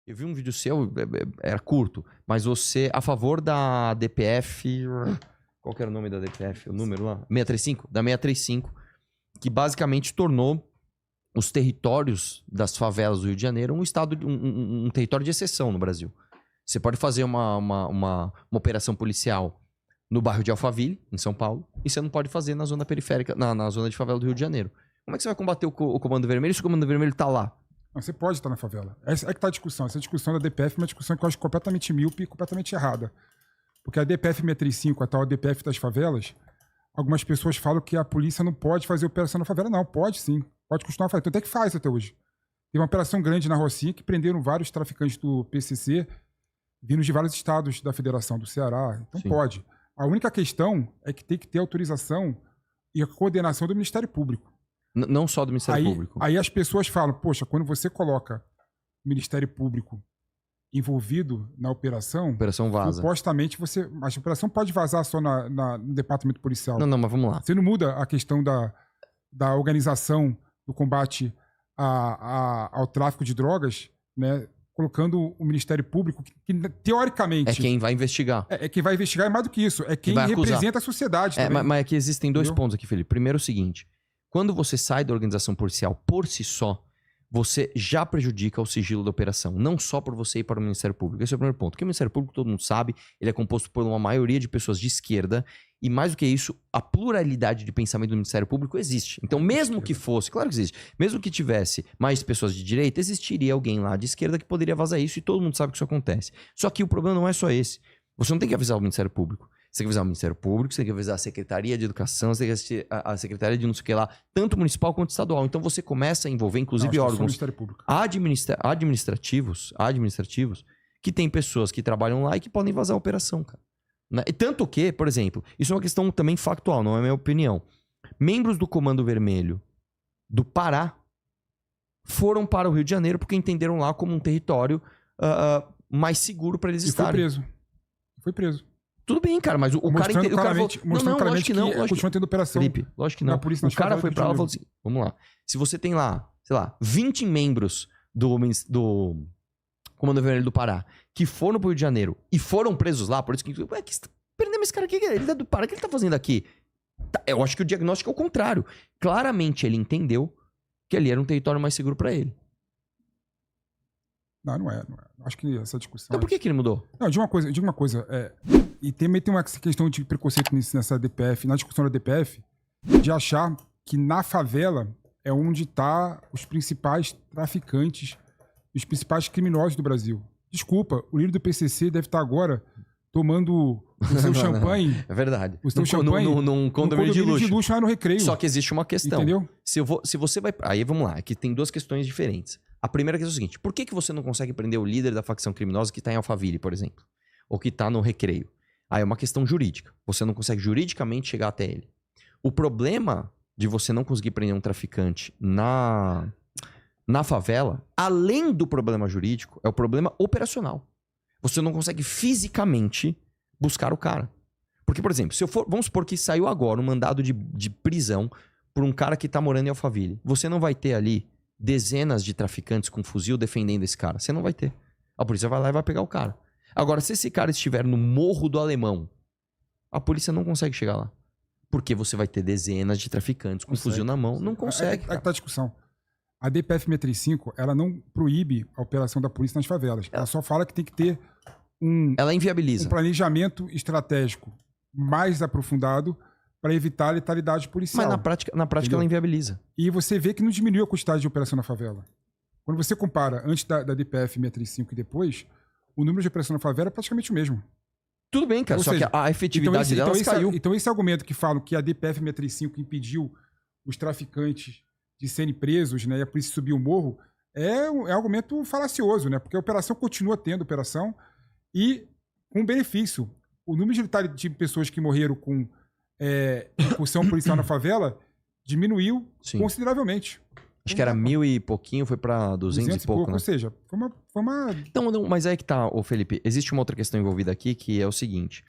Eu vi um vídeo seu, era curto, mas você, a favor da DPF... Qual que era o nome da DPF? O número lá? 635? Da 635, que basicamente tornou os territórios das favelas do Rio de Janeiro um estado, um território de exceção no Brasil. Você pode fazer uma operação policial no bairro de Alphaville, em São Paulo, e você não pode fazer na zona periférica, na zona de favela do Rio de Janeiro. Como é que você vai combater o Comando Vermelho se o Comando Vermelho tá lá? Não, você pode estar na favela. É que tá a discussão. Essa discussão da DPF é uma discussão que eu acho completamente míope e completamente errada. Porque a DPF 635, a tal DPF das favelas, algumas pessoas falam que a polícia não pode fazer operação na favela. Não, pode sim. Pode continuar fazendo. Então até que faz até hoje. Teve uma operação grande na Rocinha que prenderam vários traficantes do PCC vindos de vários estados da federação, do Ceará. Então sim, pode. A única questão é que tem que ter autorização e a coordenação do Ministério Público. Não só do Ministério Público. Aí as pessoas falam, poxa, quando você coloca o Ministério Público envolvido na operação... Operação vaza. Supostamente você... Mas a operação pode vazar só no departamento policial. Não, mas vamos lá. Você não muda a questão da organização do combate ao tráfico de drogas, né? Colocando o Ministério Público, que teoricamente... É quem vai investigar. É quem vai investigar, é mais do que isso. É quem representa a sociedade também. Mas aqui existem dois pontos aqui, Felipe. Primeiro é o seguinte. Quando você sai da organização policial por si só, você já prejudica o sigilo da operação. Não só por você ir para o Ministério Público. Esse é o primeiro ponto. Porque o Ministério Público, todo mundo sabe, ele é composto por uma maioria de pessoas de esquerda. E mais do que isso, a pluralidade de pensamento do Ministério Público existe. Então, mesmo que fosse, claro que existe, mesmo que tivesse mais pessoas de direita, existiria alguém lá de esquerda que poderia vazar isso e todo mundo sabe que isso acontece. Só que o problema não é só esse. Você não tem que avisar o Ministério Público. Você tem que avisar o Ministério Público, você tem que avisar a Secretaria de Educação, você tem que avisar a Secretaria de não sei o que lá, tanto municipal quanto estadual. Então você começa a envolver, inclusive, órgãos administrativos que tem pessoas que trabalham lá e que podem vazar a operação, cara. E tanto que, por exemplo, isso é uma questão também factual, não é a minha opinião. Membros do Comando Vermelho do Pará foram para o Rio de Janeiro porque entenderam lá como um território mais seguro para eles estarem. Foi preso. Tudo bem, cara, mas o cara... Mostrando claramente que continua tendo operação. Felipe, lógico que não. O cara foi pra lá e falou assim, vamos lá. Se você tem lá, sei lá, 20 membros do Comando Vermelho do Pará que foram pro Rio de Janeiro e foram presos lá, por isso que... Ué, que você tá prendendo esse cara aqui? Ele é do Pará, o que ele tá fazendo aqui? Eu acho que o diagnóstico é o contrário. Claramente ele entendeu que ali era um território mais seguro pra ele. Não é. Acho que essa discussão... Então por que ele mudou? Não, diga uma coisa. E também tem uma questão de preconceito nessa DPF, na discussão da DPF, de achar que na favela é onde tá os principais traficantes, os principais criminosos do Brasil. Desculpa, o líder do PCC deve estar agora tomando o seu champanhe... É verdade. O seu champanhe... Num condomínio de luxo lá no Recreio. Só que existe uma questão. Entendeu? Se você vai... Aí vamos lá, aqui tem duas questões diferentes. A primeira questão é o seguinte, por que você não consegue prender o líder da facção criminosa que está em Alphaville, por exemplo? Ou que está no Recreio? Aí é uma questão jurídica. Você não consegue juridicamente chegar até ele. O problema de você não conseguir prender um traficante na favela, além do problema jurídico, é o problema operacional. Você não consegue fisicamente buscar o cara. Porque, por exemplo, vamos supor que saiu agora um mandado de prisão por um cara que está morando em Alphaville. Você não vai ter ali dezenas de traficantes com fuzil defendendo esse cara. Você não vai ter. A polícia vai lá e vai pegar o cara. Agora, se esse cara estiver no Morro do Alemão, a polícia não consegue chegar lá. Porque você vai ter dezenas de traficantes com fuzil na mão. Não consegue. Aí tá a discussão. A DPF 635, ela não proíbe a operação da polícia nas favelas. Ela só fala que tem que ter ela inviabiliza. Um planejamento estratégico mais aprofundado para evitar a letalidade policial. Mas na prática ela inviabiliza. E você vê que não diminuiu a quantidade de operação na favela. Quando você compara antes da DPF 635 e depois, o número de operação na favela é praticamente o mesmo. Tudo bem, cara, só que a efetividade delas caiu. Então esse argumento que falam que a DPF 635 impediu os traficantes de serem presos, né, e a polícia subir o morro, é um argumento falacioso, né? Porque a operação continua tendo operação e com benefício. O número de pessoas que morreram com incursão policial na favela diminuiu consideravelmente. Acho que era 1000 e pouquinho, foi pra 200 e pouco, né? Ou seja, foi uma... Não, mas aí que tá, ô Felipe. Existe uma outra questão envolvida aqui, que é o seguinte.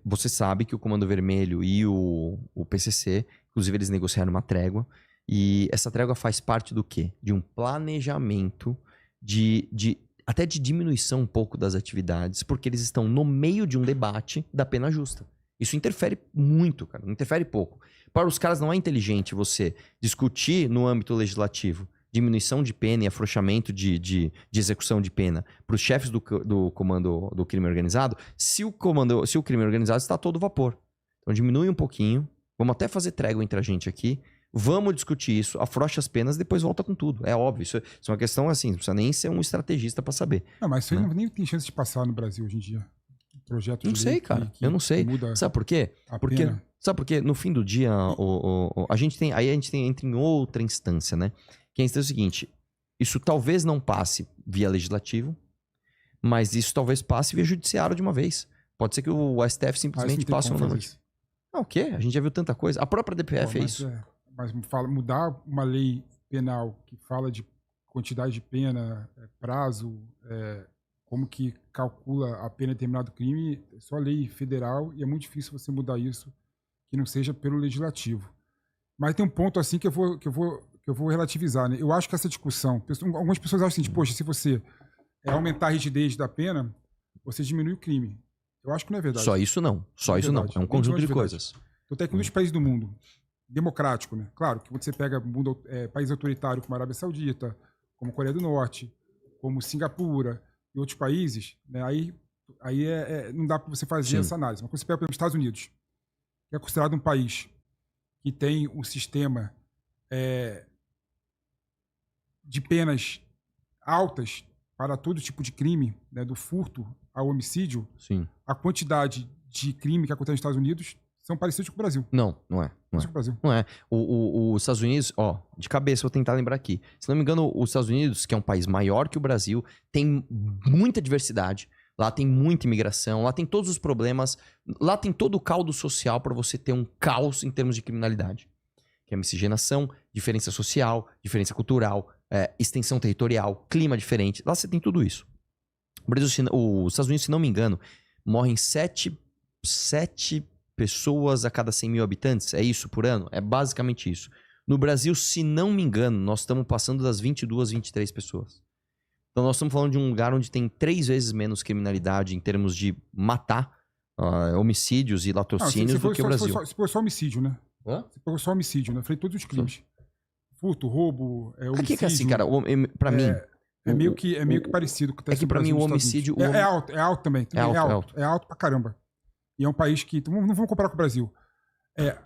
Você sabe que o Comando Vermelho e o PCC, inclusive eles negociaram uma trégua. E essa trégua faz parte do quê? De um planejamento de até de diminuição um pouco das atividades, porque eles estão no meio de um debate da pena justa. Isso interfere muito, cara, não interfere pouco. Para os caras não é inteligente você discutir no âmbito legislativo diminuição de pena e afrouxamento de execução de pena para os chefes do comando do crime organizado, se o crime organizado está a todo vapor. Então diminui um pouquinho, vamos até fazer trégua entre a gente aqui, vamos discutir isso, afrouxa as penas, depois volta com tudo. É óbvio, isso é uma questão assim, não precisa nem ser um estrategista para saber. Não, mas isso aí nem tem chance de passar no Brasil hoje em dia. Projeto de Não sei, cara. Eu não sei. Sabe por quê? Sabe por quê? No fim do dia, a gente entra em outra instância, né? Que é a instância seguinte: isso talvez não passe via legislativo, mas isso talvez passe via judiciário de uma vez. Pode ser que o STF simplesmente passe uma noite. Não, o quê? A gente já viu tanta coisa. A própria DPF é isso. Mas mudar uma lei penal que fala de quantidade de pena, prazo, como que calcula a pena de determinado crime, é só lei federal e é muito difícil você mudar isso que não seja pelo legislativo. Mas tem um ponto assim que eu vou relativizar, né? Eu acho que essa discussão, algumas pessoas acham assim, poxa, se você aumentar a rigidez da pena, você diminui o crime. Eu acho que não é verdade. Só isso não. Só isso não. É um conjunto de coisas. Então, até que nos países do mundo democrático, né? Claro que quando você pega país autoritário como a Arábia Saudita, como a Coreia do Norte, como Singapura e outros países, né? Aí não dá para você fazer essa análise. Mas quando você pega, por exemplo, os Estados Unidos, que é considerado um país que tem um sistema de penas altas para todo tipo de crime, né? Do furto ao homicídio, sim, a quantidade de crime que acontece nos Estados Unidos são parecidos com o Brasil. Não é. Não é. Os Estados Unidos, de cabeça, vou tentar lembrar aqui. Se não me engano, os Estados Unidos, que é um país maior que o Brasil, tem muita diversidade. Lá tem muita imigração, lá tem todos os problemas, lá tem todo o caldo social para você ter um caos em termos de criminalidade. Que é miscigenação, diferença social, diferença cultural, extensão territorial, clima diferente. Lá você tem tudo isso. Os Estados Unidos, se não me engano, morrem 7 pessoas a cada 100 mil habitantes. É isso por ano? É basicamente isso. No Brasil, se não me engano, nós estamos passando das 22, 23 pessoas. Então nós estamos falando de um lugar onde tem 3 vezes menos criminalidade em termos de matar homicídios e latrocínios do que o Brasil. Se for só homicídio, né? Hã? Se for só homicídio, né? Falei todos os crimes. Furto, roubo, homicídio. Aqui que é assim, cara, pra mim... É meio que parecido. É que pra mim o homicídio... É alto também. É alto pra caramba. E é um país que... Não vamos comparar com o Brasil.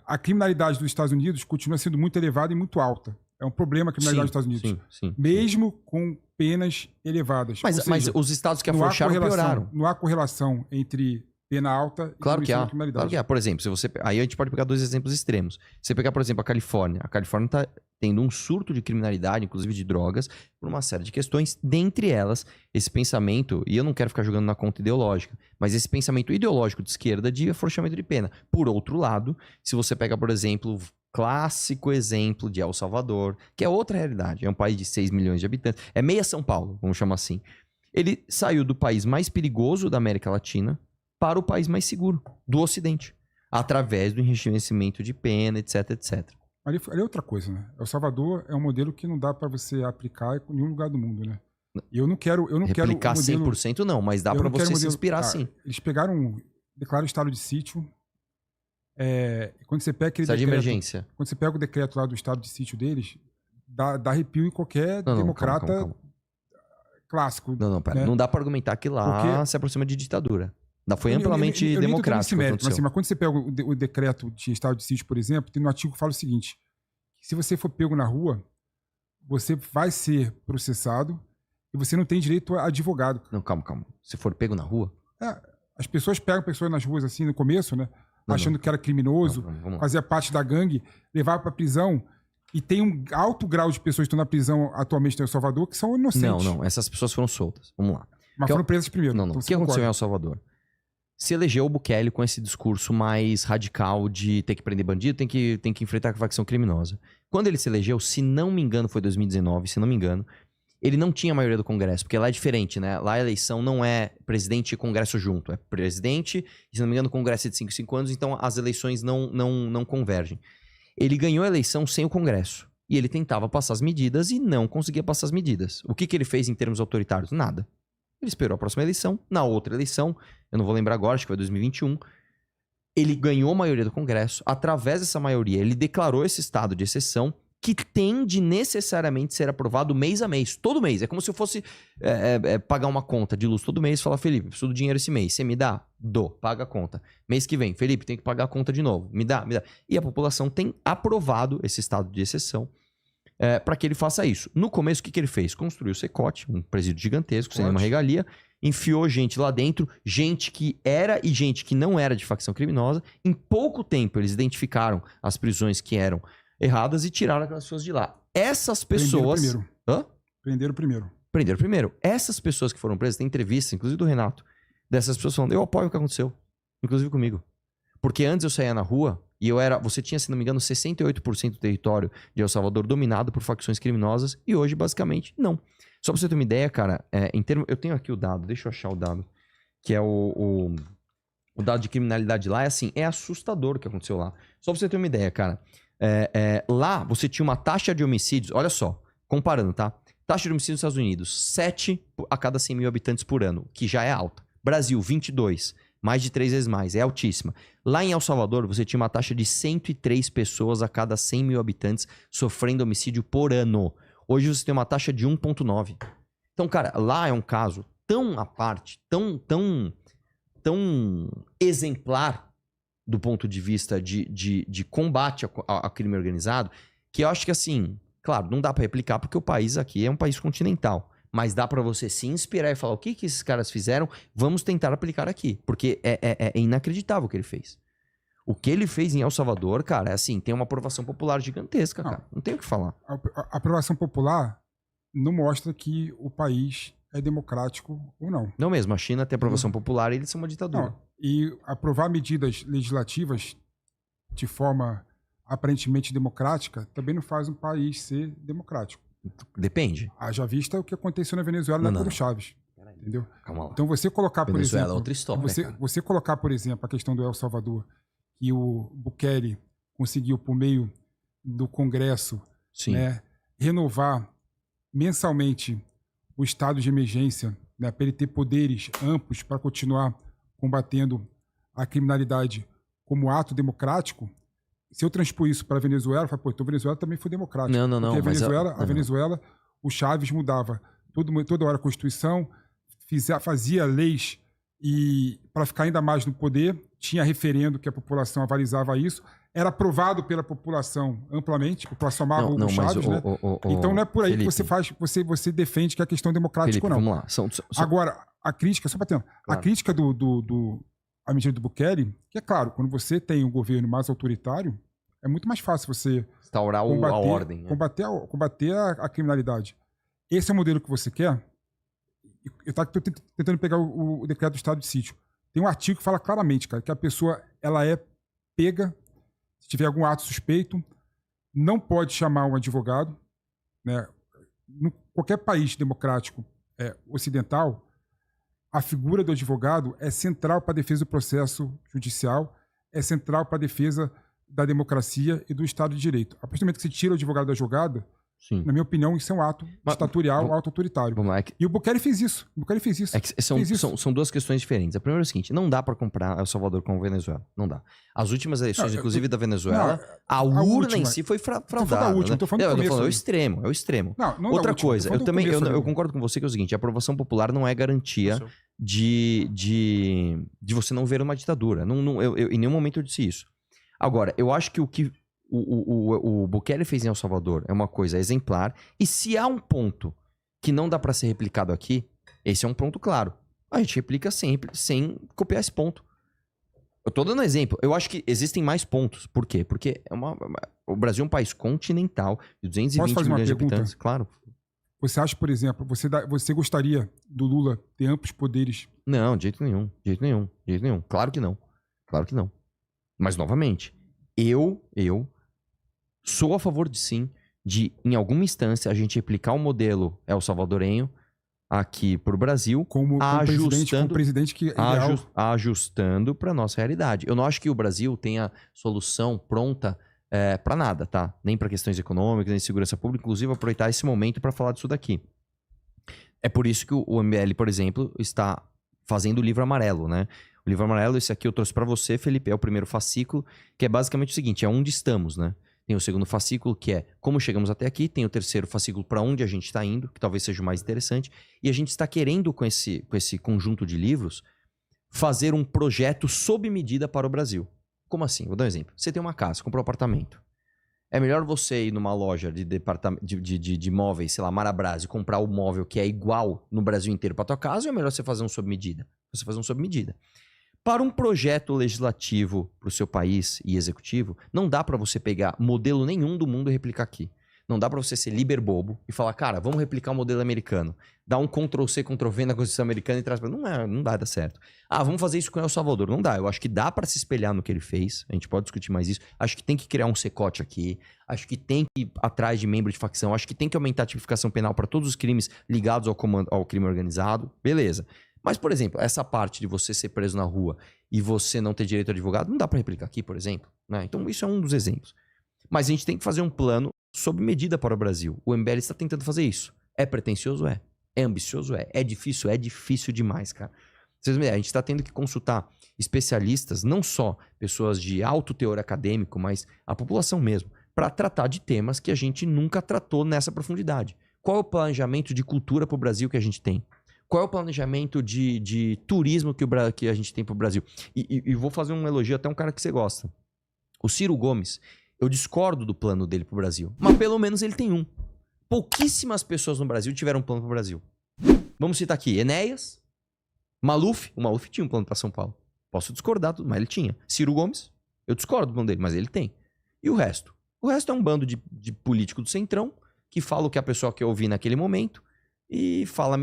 A criminalidade dos Estados Unidos continua sendo muito elevada e muito alta. É um problema a criminalidade dos Estados Unidos. Sim. Mesmo com penas elevadas. Mas os estados que afrouxaram pioraram. Não há correlação entre pena alta e criminalidade. Claro que há. Por exemplo, aí a gente pode pegar 2 exemplos extremos. Você pegar, por exemplo, a Califórnia. A Califórnia está tendo um surto de criminalidade, inclusive de drogas, por uma série de questões. Dentre elas, esse pensamento, e eu não quero ficar jogando na conta ideológica, mas esse pensamento ideológico de esquerda de afrouxamento de pena. Por outro lado, se você pega, por exemplo, clássico exemplo de El Salvador, que é outra realidade. É um país de 6 milhões de habitantes. É meia São Paulo, vamos chamar assim. Ele saiu do país mais perigoso da América Latina para o país mais seguro do Ocidente, através do enriquecimento de pena, etc, etc. Ali é outra coisa, né? El Salvador é um modelo que não dá para você aplicar em nenhum lugar do mundo, né? E eu não quero replicar 100% não, mas dá para você se inspirar sim. Eles declararam estado de sítio. Quando você pega aquele decreto, de emergência. Quando você pega o decreto lá do estado de sítio deles, dá arrepio em qualquer democrata calma. Clássico. Pera. Né? Não dá para argumentar que lá se aproxima de ditadura. Foi amplamente democrático. Mas quando você pega o decreto de estado de sítio, por exemplo, tem um artigo que fala o seguinte: se você for pego na rua, você vai ser processado e você não tem direito a advogado. Não, calma. Se for pego na rua? As pessoas pegam pessoas nas ruas assim no começo, né? Achando que era criminoso, fazia parte da gangue, levava para prisão. E tem um alto grau de pessoas que estão na prisão atualmente em El Salvador que são inocentes. Não. Essas pessoas foram soltas. Vamos lá. Mas foram presas primeiro. Não. O que aconteceu em El Salvador? Se elegeu o Bukele com esse discurso mais radical de ter que prender bandido, tem que enfrentar a facção criminosa. Quando ele se elegeu, se não me engano, foi 2019, ele não tinha a maioria do Congresso, porque lá é diferente, né? Lá a eleição não é presidente e Congresso junto, é presidente e, se não me engano, o Congresso é de 5 em 5 anos, então as eleições não convergem. Ele ganhou a eleição sem o Congresso, e ele tentava passar as medidas e não conseguia passar as medidas. O que ele fez em termos autoritários? Nada. ele esperou a próxima eleição. Na outra eleição, eu não vou lembrar agora, acho que foi 2021, ele ganhou a maioria do Congresso. Através dessa maioria, ele declarou esse estado de exceção que tem de necessariamente ser aprovado mês a mês, todo mês. É como se eu fosse pagar uma conta de luz todo mês e falar, Felipe, preciso do dinheiro esse mês. Você me dá? Dou, paga a conta. Mês que vem, Felipe, tem que pagar a conta de novo. Me dá, me dá. E a população tem aprovado esse estado de exceção para que ele faça isso. No começo, o que ele fez? Construiu o Secote, um presídio gigantesco, sem nenhuma regalia, enfiou gente lá dentro, gente que era e gente que não era de facção criminosa. Em pouco tempo, eles identificaram as prisões que eram erradas e tiraram aquelas pessoas de lá. Essas pessoas... Prenderam primeiro. Hã? Prenderam primeiro. Prenderam primeiro. Essas pessoas que foram presas, tem entrevista, inclusive do Renato, dessas pessoas falando, eu apoio o que aconteceu, inclusive comigo. Porque antes eu saía na rua e você tinha, se não me engano, 68% do território de El Salvador dominado por facções criminosas e hoje, basicamente, não. Só pra você ter uma ideia, cara, eu tenho aqui o dado, deixa eu achar o dado, que é o dado de criminalidade lá, é assustador o que aconteceu lá. Só pra você ter uma ideia, cara. Lá você tinha uma taxa de homicídios, olha só, comparando, tá? Taxa de homicídios nos Estados Unidos, 7 a cada 100 mil habitantes por ano, que já é alta. Brasil, 22, mais de 3 vezes mais, é altíssima. Lá em El Salvador, você tinha uma taxa de 103 pessoas a cada 100 mil habitantes sofrendo homicídio por ano. Hoje você tem uma taxa de 1,9. Então, cara, lá é um caso tão à parte, tão exemplar do ponto de vista de combate a crime organizado, que eu acho que assim, claro, não dá pra replicar porque o país aqui é um país continental, mas dá pra você se inspirar e falar o que esses caras fizeram, vamos tentar aplicar aqui, porque é inacreditável o que ele fez. O que ele fez em El Salvador, cara, tem uma aprovação popular gigantesca, cara, não tem o que falar. A aprovação popular não mostra que o país é democrático ou não. Não mesmo, a China tem aprovação popular e eles são uma ditadura. Não. E aprovar medidas legislativas de forma aparentemente democrática também não faz um país ser democrático. Depende. Haja vista o que aconteceu na Venezuela na época do Chávez. Entendeu? Calma lá. Então você colocar, por Venezuela exemplo... é outra história, você colocar, por exemplo, a questão do El Salvador, que o Bukele conseguiu, por meio do Congresso, né, renovar mensalmente o estado de emergência, né, para ele ter poderes amplos para continuar combatendo a criminalidade como ato democrático. Se eu transpor isso para a Venezuela, eu falo, então a Venezuela também foi democrática. Não. Porque a Venezuela, o Chávez mudava toda hora a Constituição, fazia leis e para ficar ainda mais no poder, tinha referendo que a população avalizava isso, era aprovado pela população amplamente, a população amava o Chávez, né? Então não é por aí Felipe, que você defende que é questão democrática Felipe, ou não. Vamos lá. Agora, a crítica, só batendo, claro. A crítica a medida do Bukele, que é claro, quando você tem um governo mais autoritário, é muito mais fácil você instaurar a ordem, né? combater a criminalidade. Esse é o modelo que você quer? Eu estou tentando pegar o decreto do estado de sítio. Tem um artigo que fala claramente, cara, que a pessoa ela é pega, se tiver algum ato suspeito, não pode chamar um advogado, né? Qualquer país democrático ocidental, a figura do advogado é central para a defesa do processo judicial, é central para a defesa da democracia e do Estado de Direito. A partir do momento que você tira o advogado da jogada, sim, na minha opinião, isso é um ato ditatorial, um ato autoritário. E o Bukele fez isso. São duas questões diferentes. A primeira é o seguinte, não dá para comparar El Salvador com a Venezuela. Não dá. As últimas eleições, inclusive da Venezuela, a urna em si foi fraudada. Eu tô falando é o extremo. Outra coisa, eu concordo com você que é o seguinte, a aprovação popular não é garantia de você não ver uma ditadura. Em nenhum momento eu disse isso. Agora, eu acho que o que o Bukele fez em El Salvador é uma coisa exemplar. E se há um ponto que não dá para ser replicado aqui, esse é um ponto claro. A gente replica sempre, sem copiar esse ponto. Eu tô dando exemplo. Eu acho que existem mais pontos. Por quê? Porque o Brasil é um país continental de 220 milhões de habitantes. Claro. Você acha, por exemplo, você gostaria do Lula ter amplos poderes? Não, de jeito nenhum. Claro que não. Mas, novamente, eu sou a favor de, em alguma instância, a gente replicar o modelo El Salvadorenho aqui pro Brasil, presidente que ajustando para nossa realidade. Eu não acho que o Brasil tenha solução pronta para nada, tá? Nem para questões econômicas, nem segurança pública. Inclusive, aproveitar esse momento para falar disso daqui. É por isso que o MBL, por exemplo, está fazendo o livro amarelo, né? O livro amarelo, esse aqui eu trouxe pra você, Felipe, é o primeiro fascículo, que é basicamente o seguinte, é onde estamos, né? Tem o segundo fascículo, que é como chegamos até aqui, tem o terceiro fascículo para onde a gente está indo, que talvez seja o mais interessante, e a gente está querendo, com esse conjunto de livros, fazer um projeto sob medida para o Brasil. Como assim? Vou dar um exemplo. Você tem uma casa, comprou um apartamento. É melhor você ir numa loja de móveis, sei lá, Marabras, e comprar o móvel que é igual no Brasil inteiro para tua casa, ou é melhor você fazer um sob medida? Você fazer um sob medida. Para um projeto legislativo para o seu país e executivo, não dá para você pegar modelo nenhum do mundo e replicar aqui. Não dá para você ser liber bobo e falar, cara, vamos replicar o modelo americano. Dá um Ctrl-C, Ctrl-V na Constituição americana e traz pra... Não dá certo. Ah, vamos fazer isso com El Salvador. Não dá. Eu acho que dá para se espelhar no que ele fez. A gente pode discutir mais isso. Acho que tem que criar um secote aqui. Acho que tem que ir atrás de membro de facção. Acho que tem que aumentar a tipificação penal para todos os crimes ligados ao crime organizado. Beleza. Mas, por exemplo, essa parte de você ser preso na rua e você não ter direito a advogado, não dá para replicar aqui, por exemplo. Né? Então, isso é um dos exemplos. Mas a gente tem que fazer um plano sob medida para o Brasil. O MBL está tentando fazer isso. É pretensioso? É. É ambicioso? É. É difícil demais, cara. Vocês me a gente está tendo que consultar especialistas, não só pessoas de alto teor acadêmico, mas a população mesmo, para tratar de temas que a gente nunca tratou nessa profundidade. Qual é o planejamento de cultura para o Brasil que a gente tem? Qual é o planejamento de turismo que a gente tem para o Brasil? E vou fazer um elogio até um cara que você gosta. O Ciro Gomes, eu discordo do plano dele para o Brasil, mas pelo menos ele tem um. Pouquíssimas pessoas no Brasil tiveram um plano para o Brasil. Vamos citar aqui, Enéas, Maluf. O Maluf tinha um plano para São Paulo. Posso discordar, mas ele tinha. Ciro Gomes, eu discordo do plano dele, mas ele tem. E o resto? O resto é um bando de político do centrão que fala o que a pessoa quer ouvir naquele momento e fala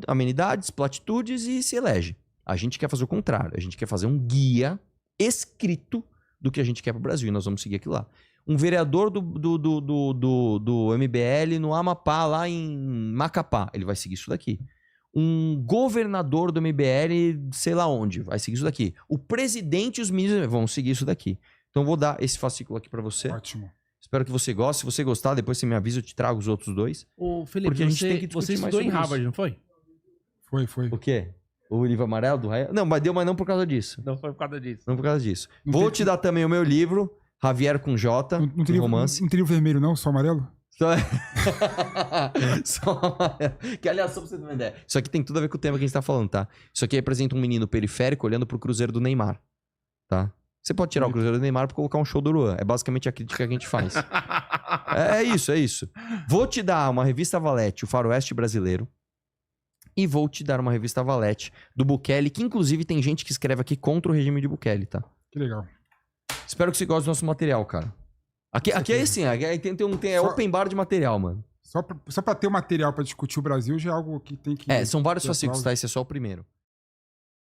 amenidades, platitudes e se elege. A gente quer fazer o contrário. A gente quer fazer um guia escrito do que a gente quer para o Brasil e nós vamos seguir aquilo lá. Um vereador do MBL no Amapá, lá em Macapá, ele vai seguir isso daqui. Um governador do MBL, sei lá onde, vai seguir isso daqui. O presidente e os ministros vão seguir isso daqui. Então, vou dar esse fascículo aqui para você. Ótimo. Espero que você goste. Se você gostar, depois você me avisa, eu te trago os outros dois. Ô, Felipe, porque a gente tem que você estudou em Harvard, não foi? Foi. O quê? O livro amarelo do Raia? Não, mas não por causa disso. Não foi por causa disso. Não por causa disso. Vou te dar também o meu livro, Javier com J, Não tem romance. não tem livro vermelho, não? Só amarelo? Só amarelo. Que, aliás, só pra você ter uma ideia. Isso aqui tem tudo a ver com o tema que a gente tá falando, tá? Isso aqui representa um menino periférico olhando pro Cruzeiro do Neymar, tá? Você pode tirar o Cruzeiro do Neymar pra colocar um show do Uruan. É basicamente a crítica que a gente faz. É isso. Vou te dar uma revista Valete, o Faroeste Brasileiro. E vou te dar uma revista Valete do Bukele, que inclusive tem gente que escreve aqui contra o regime de Bukele, tá? Que legal. Espero que você goste do nosso material, cara. Aqui é assim, tem open bar de material, mano. Só pra ter o material pra discutir o Brasil já é algo que tem que... São vários fascículos, tá? Esse é só o primeiro.